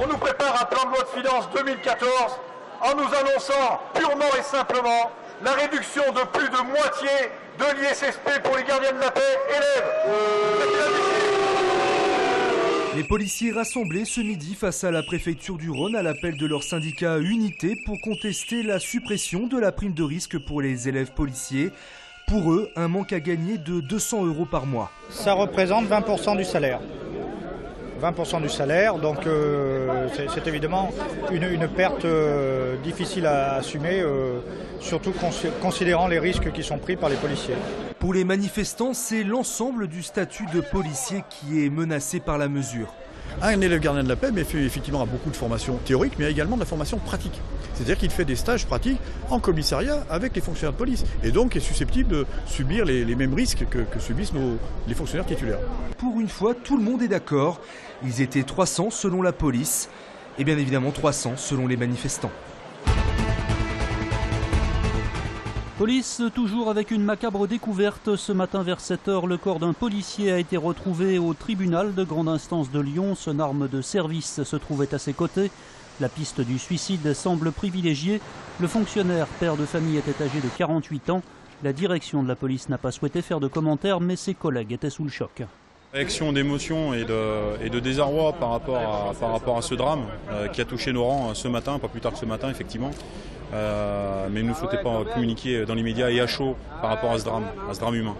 on nous prépare un plan de loi de finances 2014 en nous annonçant purement et simplement la réduction de plus de moitié de l'ISSP pour les gardiens de la paix élèves. Les policiers rassemblés ce midi face à la préfecture du Rhône à l'appel de leur syndicat Unité pour contester la suppression de la prime de risque pour les élèves policiers. Pour eux, un manque à gagner de 200 € par mois. Ça représente 20% du salaire. 20% du salaire, donc c'est évidemment une perte difficile à assumer, surtout considérant les risques qui sont pris par les policiers. Pour les manifestants, c'est l'ensemble du statut de policier qui est menacé par la mesure. Un élève gardien de la paix effectivement a beaucoup de formation théorique, mais également de la formation pratique. C'est-à-dire qu'il fait des stages pratiques en commissariat avec les fonctionnaires de police et donc est susceptible de subir les mêmes risques que subissent les fonctionnaires titulaires. Pour une fois, tout le monde est d'accord. Ils étaient 300 selon la police et bien évidemment 300 selon les manifestants. Police toujours avec une macabre découverte. Ce matin vers 7 h, le corps d'un policier a été retrouvé au tribunal de grande instance de Lyon. Son arme de service se trouvait à ses côtés. La piste du suicide semble privilégiée. Le fonctionnaire, père de famille, était âgé de 48 ans. La direction de la police n'a pas souhaité faire de commentaires, mais ses collègues étaient sous le choc. Réaction d'émotion et de désarroi par rapport à ce drame qui a touché nos rangs ce matin, pas plus tard que ce matin effectivement. Mais il ne nous faut pas communiquer dans l'immédiat et à chaud par rapport à ce drame humain.